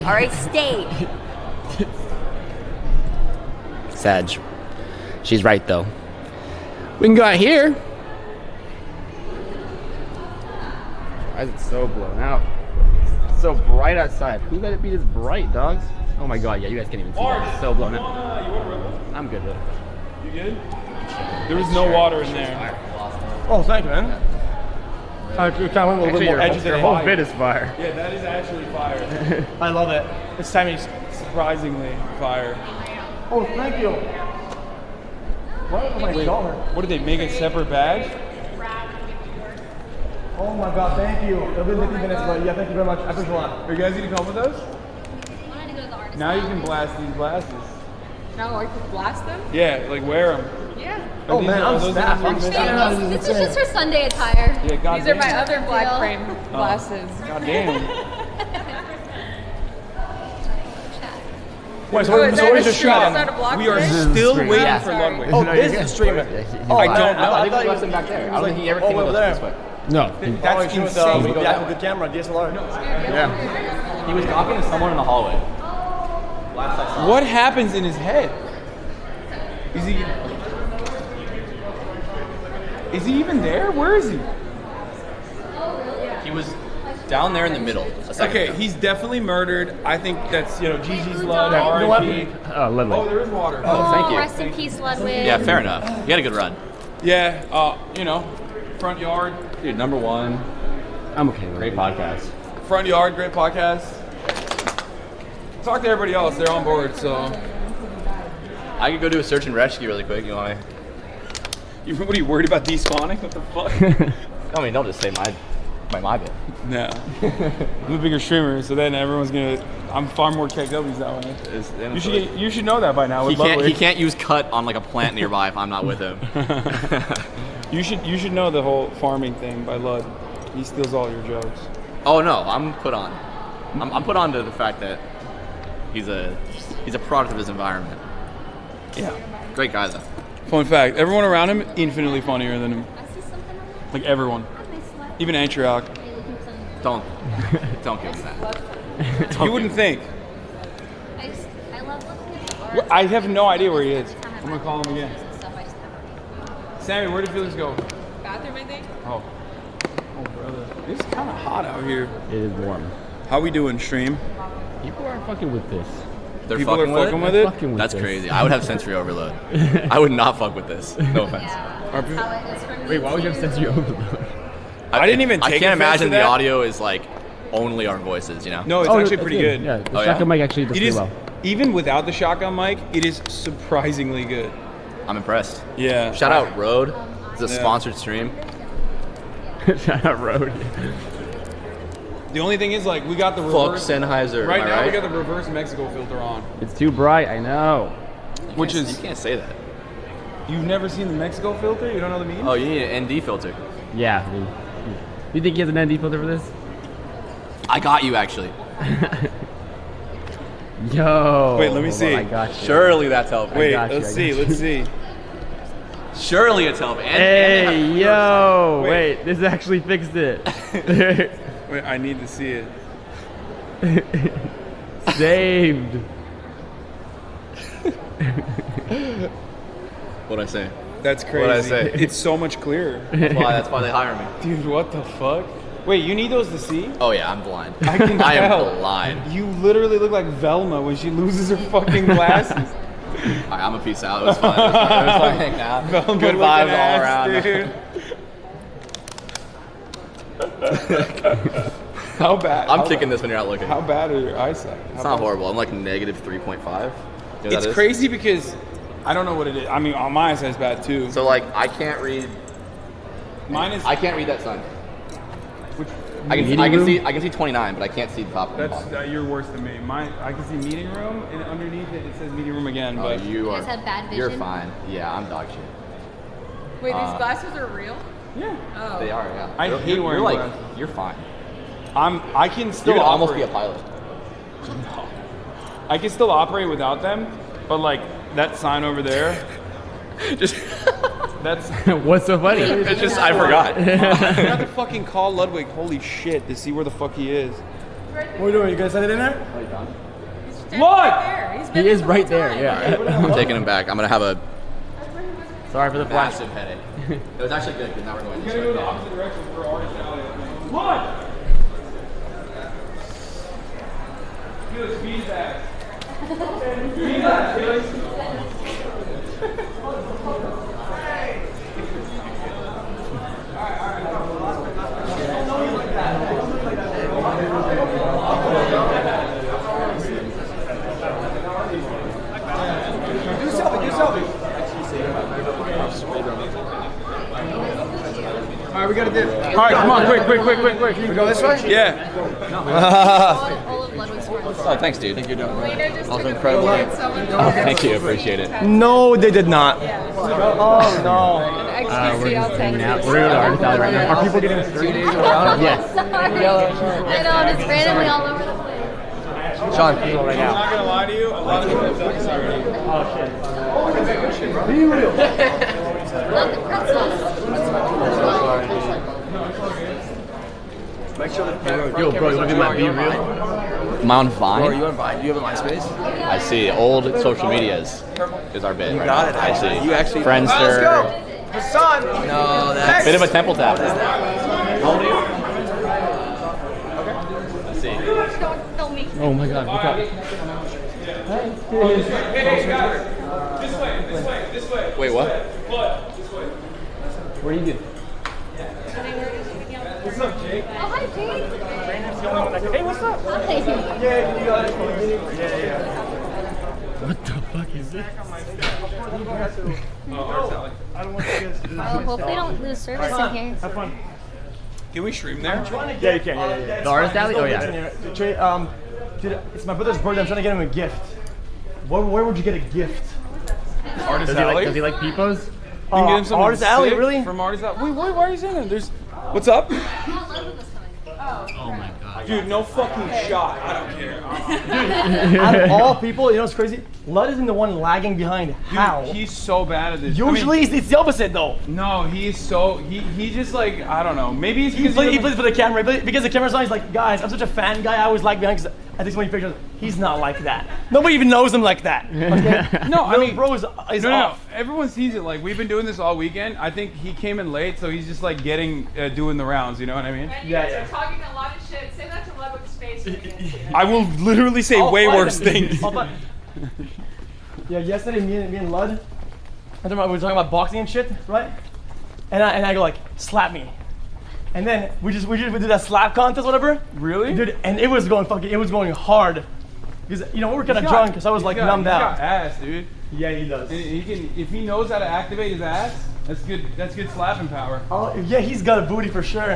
All right, stay. Sag. She's right, though. We can go out here. Why is it so blown out? It's so bright outside. Who let it be this bright, dogs? Oh my god, yeah, you guys can't even see that. It's so blown out. You want a Red Bull? I'm good, though. You good? There was no water in there. Oh, thank you, man. I kind of went a little bit more edgy than your whole bit is fire. Yeah, that is actually fire. I love it. This time he's... Surprisingly fire. Oh, thank you. What? Oh my god. What did they make a separate badge? Oh my god, thank you. It'll be 50 minutes, but yeah, thank you very much. I appreciate a lot. Are you guys gonna come with us? Now you can blast these glasses. Now I can blast them? Yeah, like wear them. Yeah. Oh man, I'm staffed. I'm staffed. This is just her Sunday attire. Yeah, God These are damn. my other black frame glasses. God damn. Wait, so Oh, we're is that just a streaming? Is that a block We are frame? still stream. waiting Yeah. for Sorry. Ludwig. Oh, this is streaming. Oh, I don't know. I think he left him back there. I don't think he ever came with us this way. No. That's insane. With the actual good camera, DSLR. Yeah. He was talking to someone in the hallway. What happens in his head? Is he even there? Where is he? He was down there in the middle. Okay, he's definitely murdered. I think that's, Gigi's blood, You know what? R.I.P. Ludwig. Oh, there is water. Oh, thank you. Rest in peace, Ludwig. Yeah, fair enough. You had a good run. Yeah, front yard. Dude, number one. I'm okay with it. Great podcast. Front yard, great podcast. Talk to everybody else. They're on board, so. I could go do a search and rescue really quick. You want me? What are you worried about despawning? What the fuck? I mean, don't just say my bit. No. I'm a bigger streamer, so then everyone's gonna. I'm far more KWs that way. You should know that by now. He With Ludwig. can't use cut on like a plant nearby if I'm not with him. You should know the whole farming thing by Lud. He steals all your jokes. Oh no, I'm put on. I'm put on to the fact that he's a product of his environment. Yeah. Great guy though. Fun fact: everyone around him infinitely funnier than him. Like everyone, even Antriok. Don't give him that. You wouldn't think. I love looking at I have no idea where he is. I'm gonna call him again. Sammy, where did Felix go? Bathroom, I think. Oh brother, it's kind of hot out here. It is warm. How we doing, stream? People aren't fucking with this. They're People are fucking with They're it. fucking with That's this. crazy. I would have sensory overload. I would not fuck with this. No offense. Are people- Wait, why would you have sensory overload? I didn't even take I can't offense to imagine the that. audio is like only our voices. You know? No, it's Oh, actually that's pretty good. Yeah, the Oh, yeah? shotgun mic actually does It pretty is, well. even without the shotgun mic, it is surprisingly good. I'm impressed. Yeah. Shout out Road. It's a Yeah. sponsored stream. Shout out Road. The only thing is, like, we got the Fuck reverse. Sennheiser. Right am I now, right? we got the reverse Mexico filter on, It's too bright, I know. which You is can't say that. you've never seen the Mexico filter. You don't know the meaning? Oh, you need an ND filter. Yeah, dude. You think he has an ND filter for this? I got you actually. Yo. Wait, let me hold see. on, I got you. Surely that's helping. Wait, got you, let's I see. got Let's see. Surely it's helping. And Hey, and yo. Wait. Wait, this actually fixed it. Wait, I need to see it. Saved. What'd I say? That's crazy. What'd I say? It's so much clearer. That's why they hire me. Dude, what the fuck? Wait, you need those to see? Oh yeah, I'm blind. I can tell. I am blind. You literally look like Velma when she loses her fucking glasses. Alright, I'm a peace out. It was fun. It was fun hanging out. Velma Good looking vibes all ass, around. dude. How bad? I'm how kicking bad, this when you're not looking. How bad are your eyesight? It's not horrible. I'm like negative 3.5. You know what It's that is? crazy because I don't know what it is. I mean, on my eyesight's bad too. So like I can't read. Mine is. I can't read that sign. Which, I Meeting can room? see 29, but I can't see the top. and that's bottom. you're worse than me. Mine, I can see meeting room, and underneath it says meeting room again. Oh, But you guys are. have bad You're vision? fine. Yeah, I'm dog shit. Wait, these glasses are real? yeah, Oh. They are. Yeah. I hate wearing You're like glasses. you're fine. I can You still could almost be a operate. pilot. I can still operate without them, but like that sign over there, Just that's. What's so funny? it's just I forgot. I have to fucking call Ludwig. Holy shit! To see where the fuck he is. What are we doing? You guys set it in there? Look! He is right there, yeah. I'm taking him back. I'm gonna have a Sorry for the flash. massive headache. It was actually good because now we're going We're this gonna go way. the opposite direction for Artist Alley. Look! Felix, beat that. Beat that, Felix. Alright, we gotta do. All right, come on, quick. We go this way? Yeah. All of Ludwig's friends. Oh, thanks, dude. Lena just Also took a incredible. picture with someone Thank you, appreciate it. No, they did not. Oh no. an We're XQC just hanging out. We're tattoo. at Artist Alley right now. Are people getting 3 days around? Yes. Sorry. I know, I'm just randomly all over the place. Sean, I'm right not now. gonna lie to you, a lot of people have done this already. Be real. Love the pretzels. Make sure that Yo, bro, you want to be my Be Real? Mount Vine? you on Vine? You have a MySpace? I see. Old social medias is our bit. You got it. I see. You actually. Friendster. Hasan! No, that's. Bit of a temple tap. How old are you? I see. Don't film me. Oh my god, what's up? Hey, gather. This way. Wait, what? What are you doing? What's up, Jake? Oh, hi, Jake. Hey, what's up? Hi. Yeah, you got it. What the fuck is this? I don't want you guys to do Oh, hopefully they don't lose service in here. Have fun. Can we stream there? Yeah, you can. Yeah. The Artist Alley? Oh, yeah. Dude, it's my brother's birthday. I'm trying to get him a gift. Where would you get a gift? Artist Does he Alley? like Peepos? You can get him something Artist Alley, sick really? From Artist Alley. Wait, why are you saying that? What's up? Oh, Ludwig was coming. Oh my god. Dude, no fucking shot. I don't care. Out of all people, you know what's crazy? Lud isn't the one lagging behind. How? Dude, he's so bad at this. Usually I mean, it's the opposite though. no, he's so he just like I don't know. Maybe it's He because plays for the camera, but because the camera's on, he's like, guys, I'm such a fan guy. I always like behind because I take so many pictures. He's not like that. Nobody even knows him like that. Okay? No, I mean, bro is no. off. Everyone sees it. Like we've been doing this all weekend. I think he came in late, so he's just like doing the rounds. You know what I mean? And you guys are talking a lot of shit. Say that to Ludwig's face. I will literally say way worse things. Yeah, yesterday me and Lud, we were talking about boxing and shit, right? And I go like, slap me. And then we did that slap contest, whatever. Really? Dude, and it was going hard. Because we were kind of drunk, because I was like numbed He's out. got ass, dude. Yeah, he does. He can if he knows how to activate his ass. That's good. That's good slapping power. Oh, yeah, he's got a booty for sure.